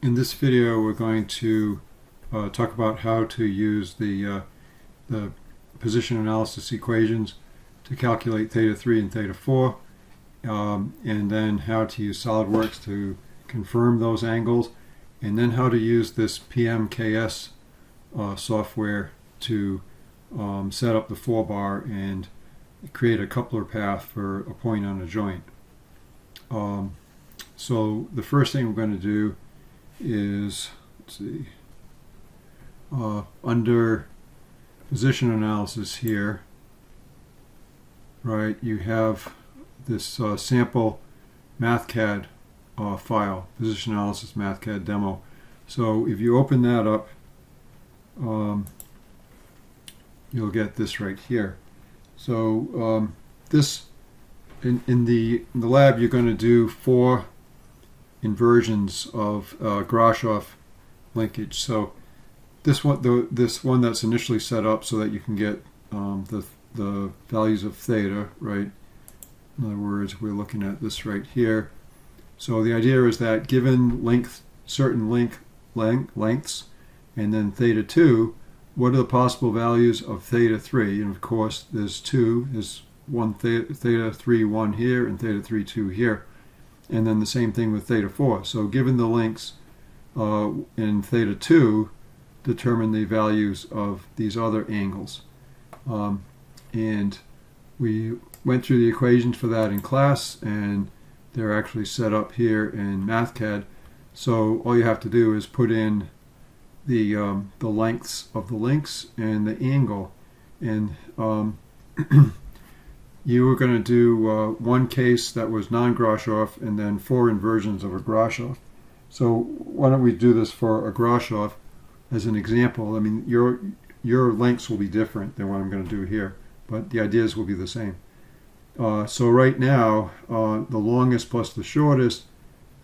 In this video, we're going to talk about how to use the position analysis equations to calculate theta 3 and theta 4, and then how to use Solidworks to confirm those angles, and then how to use this PMKS software to set up the 4-bar and create a coupler path for a point on a joint. So the first thing we're going to do is, let's see, under position analysis here, right, you have this sample MathCAD file, position analysis MathCAD demo. So if you open that up, you'll get this right here. So this in the lab, you're going to do 4 inversions of Grashof linkage. So this one that's initially set up so that you can get the values of theta, right? In other words, we're looking at this right here. So the idea is that given certain lengths, and then theta 2, what are the possible values of theta 3? And of course, there's 2. There's one theta 3, 1 here, and theta 3, 2 here. And then the same thing with theta 4. So given the lengths in theta 2, determine the values of these other angles. And we went through the equations for that in class, and they're actually set up here in MathCAD. So all you have to do is put in the lengths of the links and the angle. And you were going to do one case that was non-Grashof and then 4 inversions of a Grashof. So why don't we do this for a Grashof as an example. I mean, your lengths will be different than what I'm going to do here, but the ideas will be the same. So right now, the longest plus the shortest,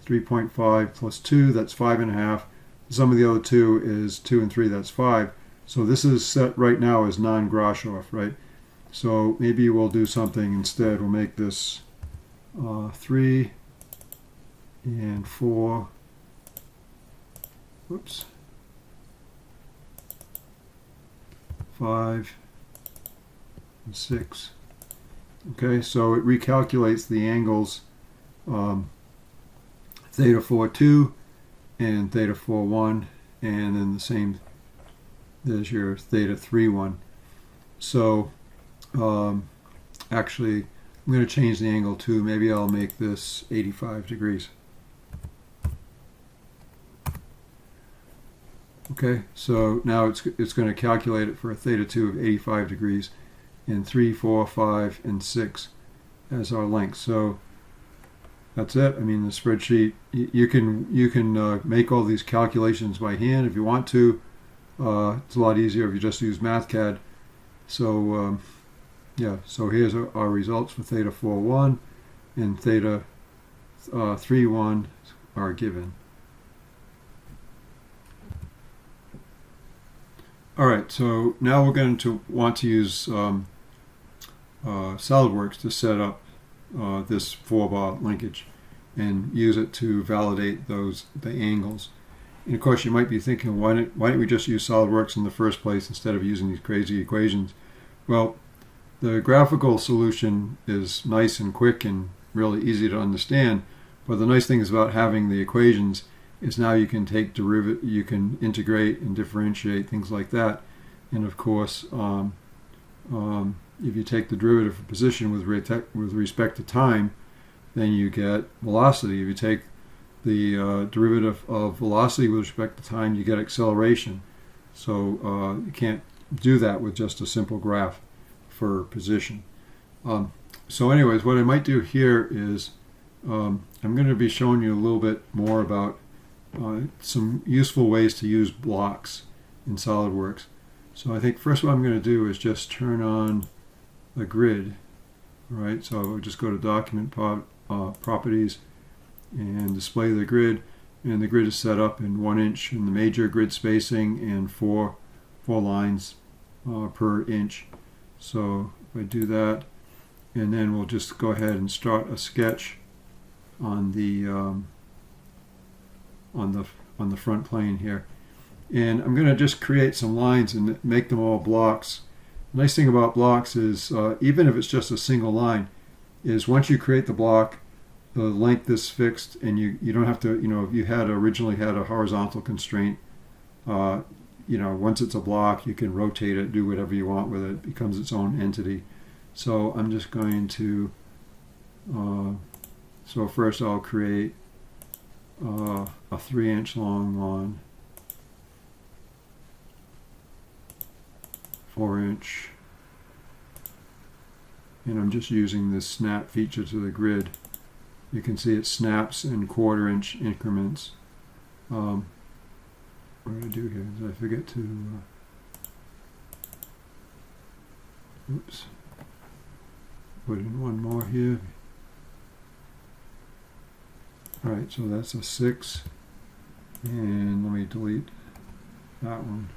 3.5 plus 2, that's 5.5. Some of the other 2 is 2 and 3, that's 5. So this is set right now as non-Grashof, right? So maybe we'll do something instead. We'll make this 3 and 4. Whoops. 5 and 6. Okay, so it recalculates the angles theta 4 2 and theta 4 1, and then the same, there's your theta 3 1. So actually, I'm going to change the angle too. Maybe I'll make this 85 degrees. Okay, so now it's going to calculate it for a theta 2 of 85 degrees, and 3, 4, 5, and 6 as our length. So that's it. I mean, the spreadsheet, you can make all these calculations by hand if you want to. It's a lot easier if you just use MathCAD. So yeah, so here's our results for theta 4 1 and theta 3 1 are given. All right, so now we're going to want to use Solidworks to set up this 4-bar linkage and use it to validate the angles. And of course, you might be thinking, why don't we just use Solidworks in the first place instead of using these crazy equations? Well, the graphical solution is nice and quick and really easy to understand, but the nice thing is about having the equations is now you can take you can integrate and differentiate, things like that. And of course, if you take the derivative of position with respect to time, then you get velocity. If you take the derivative of velocity with respect to time, you get acceleration. So you can't do that with just a simple graph for position. So anyways, what I might do here is I'm going to be showing you a little bit more about some useful ways to use blocks in Solidworks. So I think first what I'm going to do is just turn on a grid. Right, so I'll just go to Document Properties and display the grid, and the grid is set up in 1 inch in the major grid spacing and 4 lines per inch. So if I do that, and then we'll just go ahead and start a sketch on the on the front plane here. And I'm going to just create some lines and make them all blocks. The nice thing about blocks is even if it's just a single line, is once you create the block, the length is fixed, and you don't have to, if you had originally had a horizontal constraint, once it's a block, you can rotate it, do whatever you want with it. It becomes its own entity. So I'm just going to, so first I'll create a 3-inch long one, 4-inch, and I'm just using this snap feature to the grid. You can see it snaps in 1/4-inch increments. What did I do here? Did I forget to oops, put in one more here. Alright, so that's a 6, and let me delete that one.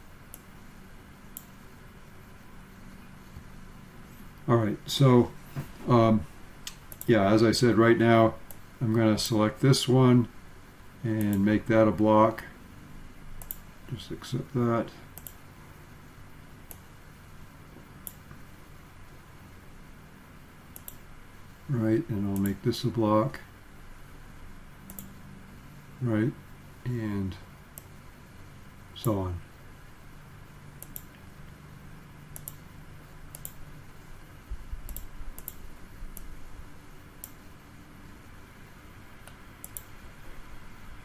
Alright, so yeah, as I said, right now I'm going to select this one and make that a block. Just accept that. Right, and I'll make this a block. Right, and so on.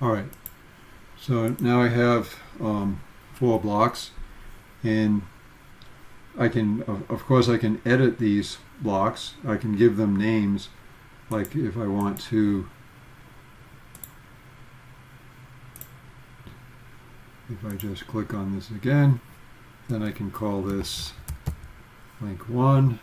Alright, so now I have 4 blocks, and I can, of course, I can edit these blocks. I can give them names, like if I want to, if I just click on this again, then I can call this link 1.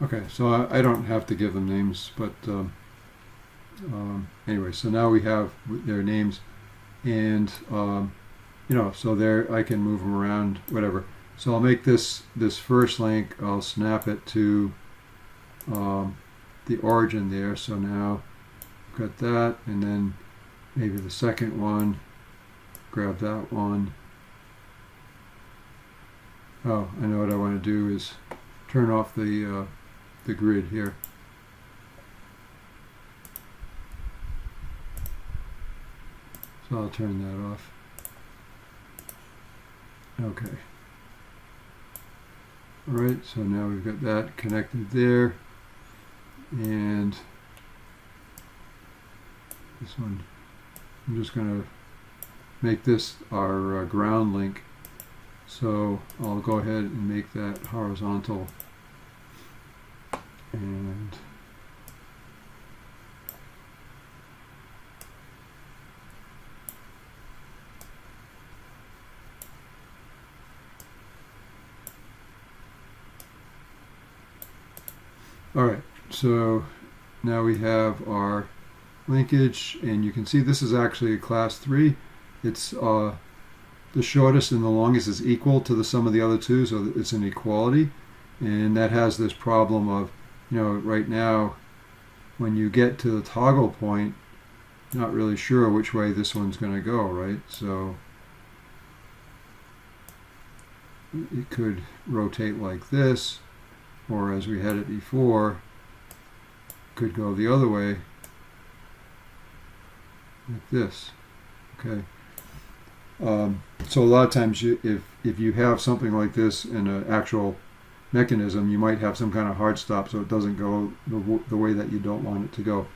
Okay, so I don't have to give them names, but anyway, so now we have their names, and so there I can move them around, whatever. So I'll make this first link, I'll snap it to the origin there. So now I've got that, and then maybe the second one, grab that one. Oh, I know what I want to do is turn off the grid here. So I'll turn that off. Okay. Alright, so now we've got that connected there, and this one, I'm just going to make this our ground link. So I'll go ahead and make that horizontal, and alright, so now we have our linkage, and you can see this is actually a class 3. It's the shortest and the longest is equal to the sum of the other two, so it's an equality, and that has this problem of, right now when you get to the toggle point, not really sure which way this one's going to go, right? So it could rotate like this, or as we had it before, could go the other way like this. Okay. So a lot of times if you have something like this in an actual mechanism, you might have some kind of hard stop so it doesn't go the way that you don't want it to go.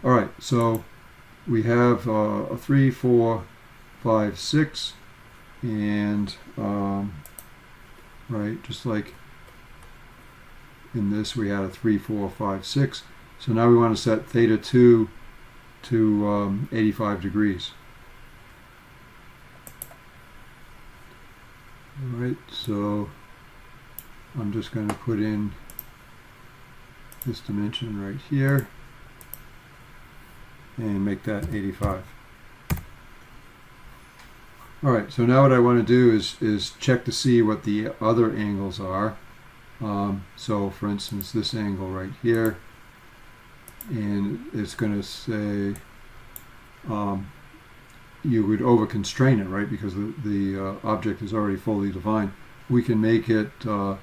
Alright, so we have a 3, 4, 5, 6, and right, just like in this we had a 3, 4, 5, 6. So now we want to set theta 2 to 85 degrees. Alright, so I'm just going to put in this dimension right here and make that 85. Alright, so now what I want to do is check to see what the other angles are. So for instance, this angle right here, and it's going to say you would over constrain it, right, because the object is already fully defined. We can make it a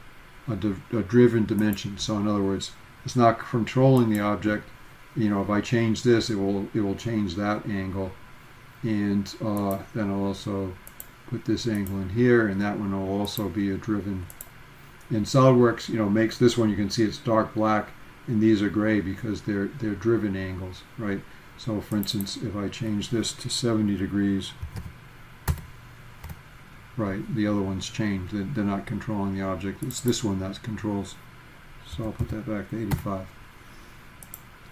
driven dimension. So in other words, it's not controlling the object. You know, if I change this, it will change that angle, and then I'll also put this angle in here, and that one will also be a driven. And SolidWorks, you know, makes this one, you can see it's dark black, and these are gray because they're driven angles, right? So for instance, if I change this to 70 degrees, right, the other one's changed. They're not controlling the object. It's this one that controls. So I'll put that back to 85.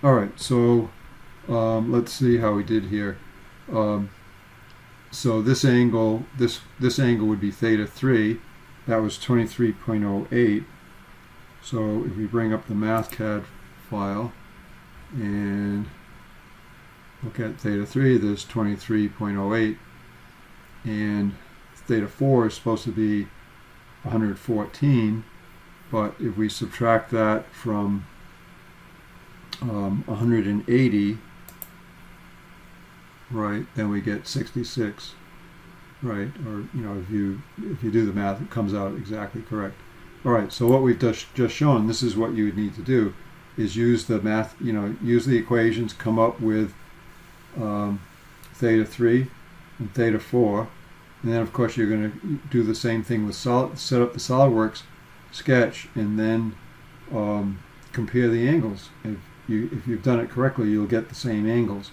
All right, so let's see how we did here. So this angle, this angle would be theta 3. That was 23.08. So if we bring up the MathCAD file and look at theta 3, there's 23.08, and theta 4 is supposed to be 114, but if we subtract that from 180, right, then we get 66, right? Or, you know, if you do the math, it comes out exactly correct. All right, so what we've just shown, this is what you would need to do, is use the math, you know, use the equations, come up with theta 3 and theta 4, and then of course you're going to do the same thing with set up the SolidWorks sketch, and then compare the angles. If you've done it correctly, you'll get the same angles.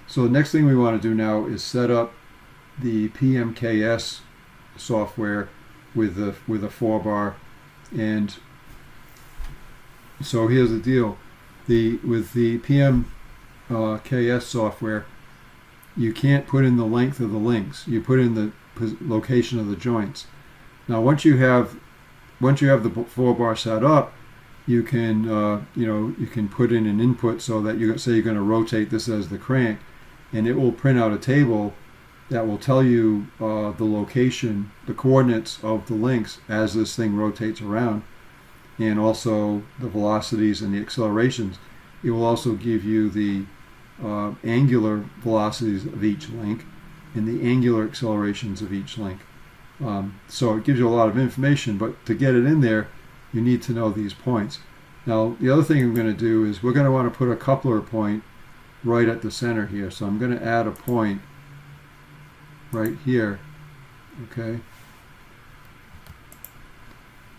So the next thing we want to do now is set up the PMKS software with a 4-bar. And so here's the deal: with the PMKS software, you can't put in the length of the links. You put in the location of the joints. Now, once you have the 4-bar set up, you can you can put in an input so that you say you're going to rotate this as the crank, and it will print out a table that will tell you the location, the coordinates of the links as this thing rotates around, and also the velocities and the accelerations. It will also give you the angular velocities of each link and the angular accelerations of each link. So it gives you a lot of information, but to get it in there, you need to know these points. Now, the other thing I'm going to do is we're going to want to put a coupler point right at the center here. So I'm going to add a point right here, okay?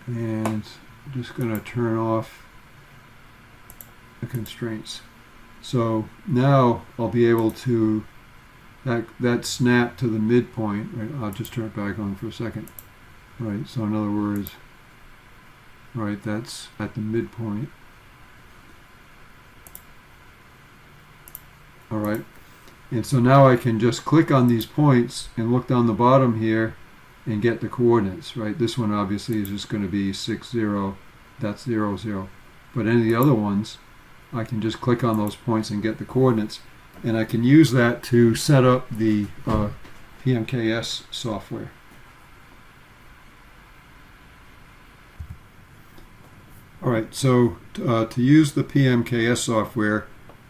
And I'm just going to turn off the constraints. So now I'll be able to, that snap to the midpoint, right? I'll just turn it back on for a second. Right, so in other words, right, that's at the midpoint. All right, and so now I can just click on these points and look down the bottom here and get the coordinates, right? This one obviously is just going to be 6, 0, that's 0, 0. But any of the other ones, I can just click on those points and get the coordinates, and I can use that to set up the PMKS software. All right, so to use the PMKS software,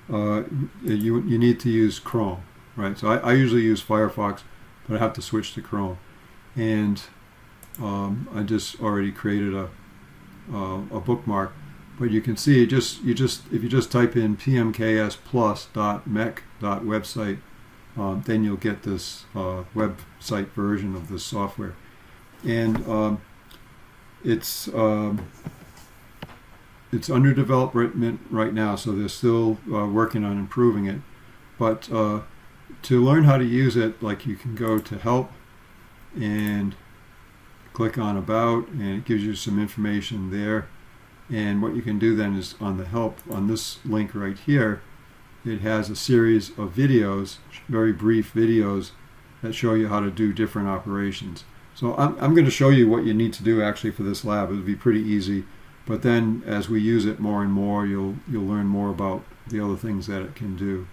you need to use Chrome, right? So I usually use Firefox, but I have to switch to Chrome, and I just already created a bookmark. But you can see if you just type in pmksplus.mech.website, then you'll get this website version of this software, and it's under development right now, so they're still working on improving it. But to learn how to use it, like, you can go to Help and click on About, and it gives you some information there. And what you can do then is on the Help, on this link right here, it has a series of videos, very brief videos, that show you how to do different operations. So I'm going to show you what you need to do actually for this lab. It would be pretty easy, but then as we use it more and more, you'll learn more about the other things that it can do.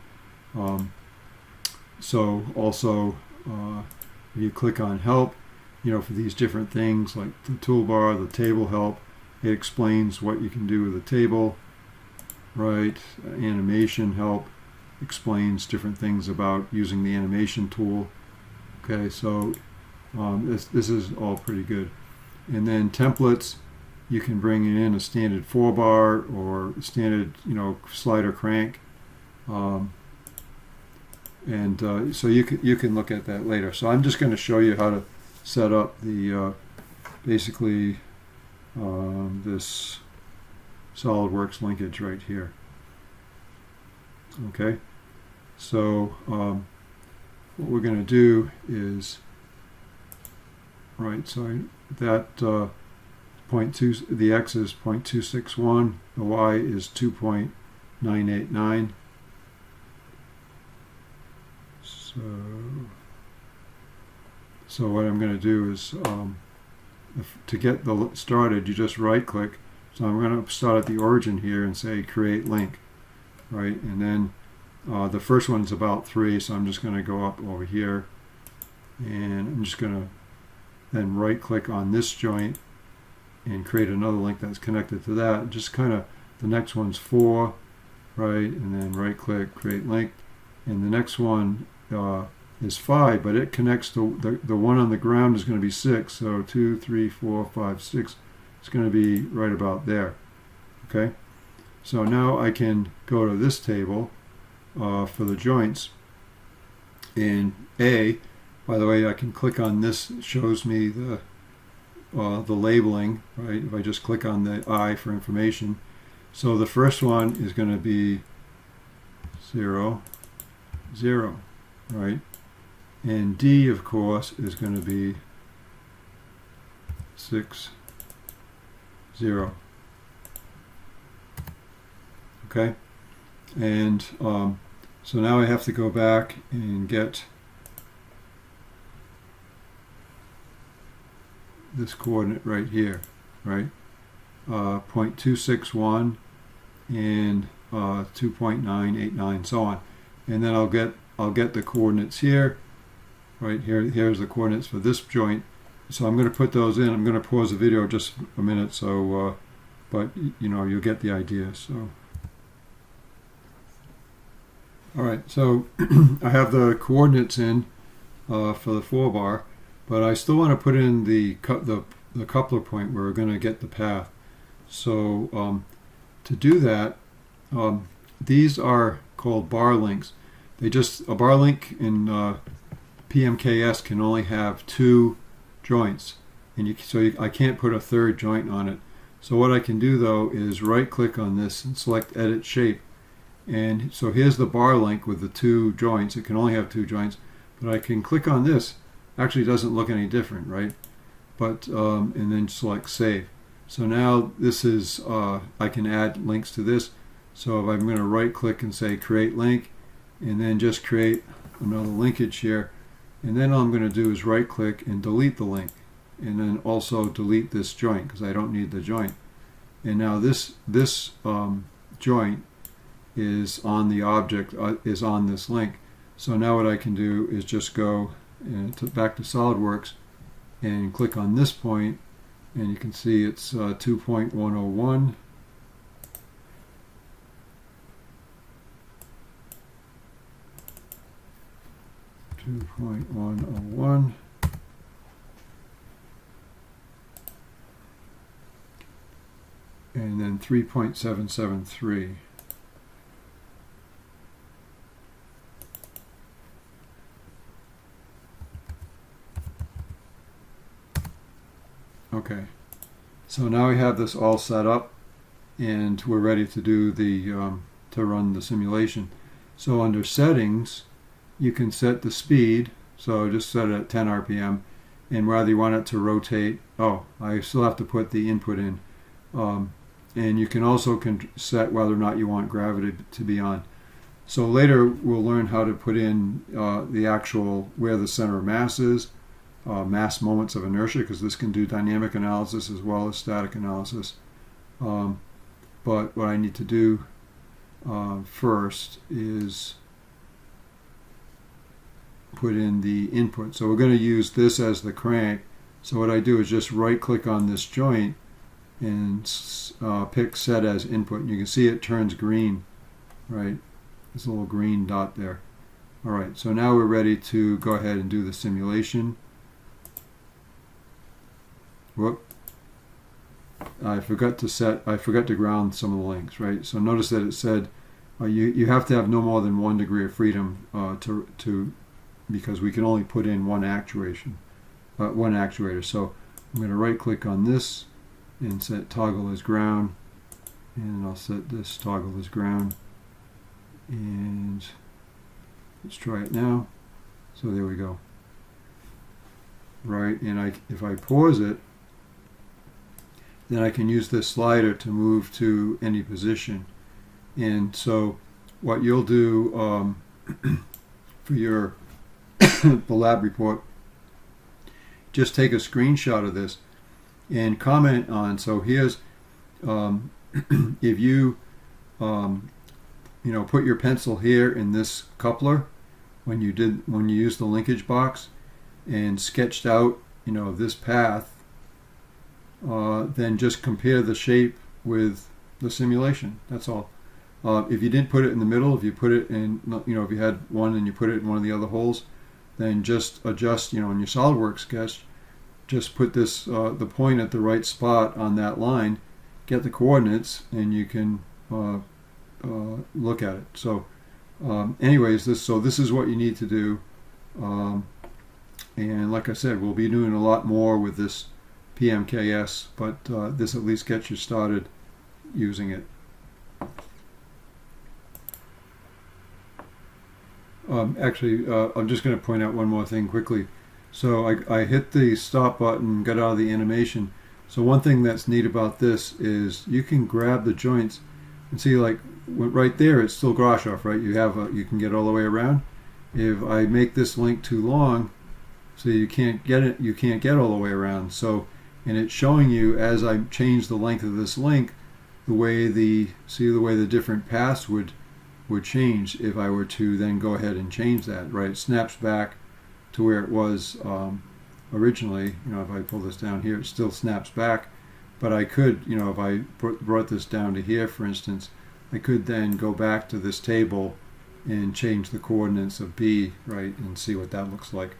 So also, if you click on help, for these different things like the toolbar, the table help, it explains what you can do with the table, right? Animation help explains different things about using the animation tool. Okay, so this is all pretty good. And then templates, you can bring in a standard 4-bar or standard, slider crank. So you can look at that later. So I'm just going to show you how to set up the basically this Solidworks linkage right here. Okay, so what we're going to do is, right, so that 0.2, the X is 0.261, the Y is 2.989. So what I'm going to do is, to get started, you just right click. So I'm going to start at the origin here and say create link, right? And then the first one's about 3, so I'm just going to go up over here, and I'm just going to then right click on this joint and create another link that's connected to that. Just kind of, the next one's 4, right? And then right click, create link, and the next one is 5, but it connects to the one on the ground is going to be 6. So 2, 3, 4, 5, 6. It's going to be right about there. Okay. So now I can go to this table for the joints. And A, by the way, I can click on this. It shows me the labeling. Right. If I just click on the I for information. So the first one is going to be 0, 0. Right. And D, of course, is going to be 6, 0. Okay, and so now I have to go back and get this coordinate right here, right? 0.261 and 2.989, so on, and then I'll get the coordinates here. Right here, here's the coordinates for this joint. So I'm going to put those in. I'm going to pause the video just a minute, so but you'll get the idea. So, all right. So I have the coordinates in for the 4-bar, but I still want to put in the coupler point where we're going to get the path. So to do that, these are called bar links. A bar link in PMKS can only have 2 joints, and I can't put a third joint on it. So what I can do though is right click on this and select edit shape, and so here's the bar link with the 2 joints. It can only have 2 joints, but I can click on this. Actually, it doesn't look any different, right? But and then select save. So now this is I can add links to this. So if I'm going to right click and say create link, and then just create another linkage here. And then all I'm going to do is right click and delete the link, and then also delete this joint because I don't need the joint. And now this joint is on the object, is on this link. So now what I can do is just go back to SolidWorks and click on this point, and you can see it's 2.101. And then 3.773. Okay, so now we have this all set up, and we're ready to do to run the simulation. So under settings, you can set the speed, so just set it at 10 RPM, and whether you want it to rotate, I still have to put the input in, and you can also set whether or not you want gravity to be on. So later we'll learn how to put in the actual, where the center of mass is, mass moments of inertia, because this can do dynamic analysis as well as static analysis. But what I need to do first is put in the input. So we're going to use this as the crank. So what I do is just right click on this joint and pick set as input. And you can see it turns green, right? This little green dot there. All right, so now we're ready to go ahead and do the simulation. Whoop. I forgot to ground some of the links, right? So notice that it said you have to have no more than 1 degree of freedom because we can only put in one actuator. So I'm going to right click on this and set toggle as ground, and I'll set this toggle as ground, and let's try it now. So there we go. Right, and if I pause it, then I can use this slider to move to any position. And so what you'll do for your the lab report, just take a screenshot of this and comment on. So here's if you put your pencil here in this coupler when you used the linkage box and sketched out this path, then just compare the shape with the simulation. That's all. If you didn't put it in the middle, if you put it in, if you had one and you put it in one of the other holes, then just adjust, in your SolidWorks sketch, just put this the point at the right spot on that line, get the coordinates, and you can look at it. So anyways, this is what you need to do. And like I said, we'll be doing a lot more with this PMKS, but this at least gets you started using it. Actually, I'm just going to point out one more thing quickly. So I hit the stop button, got out of the animation. So one thing that's neat about this is you can grab the joints and see, like right there, it's still Grashof, right? You can get all the way around. If I make this link too long, so you can't get it, you can't get all the way around. So, and it's showing you as I change the length of this link, the way the different paths would change if I were to then go ahead and change that, right? It snaps back to where it was originally. If I pull this down here, it still snaps back, but I could, if I brought this down to here, for instance, I could then go back to this table and change the coordinates of B, right, and see what that looks like.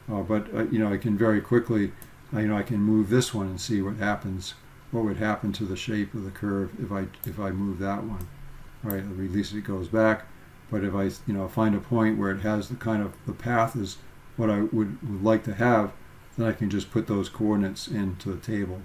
But I can very quickly, I can move this one and see what happens, what would happen to the shape of the curve if I move that one. All right, I'll release it, goes back. But if I find a point where it has the path is what I would like to have, then I can just put those coordinates into the table.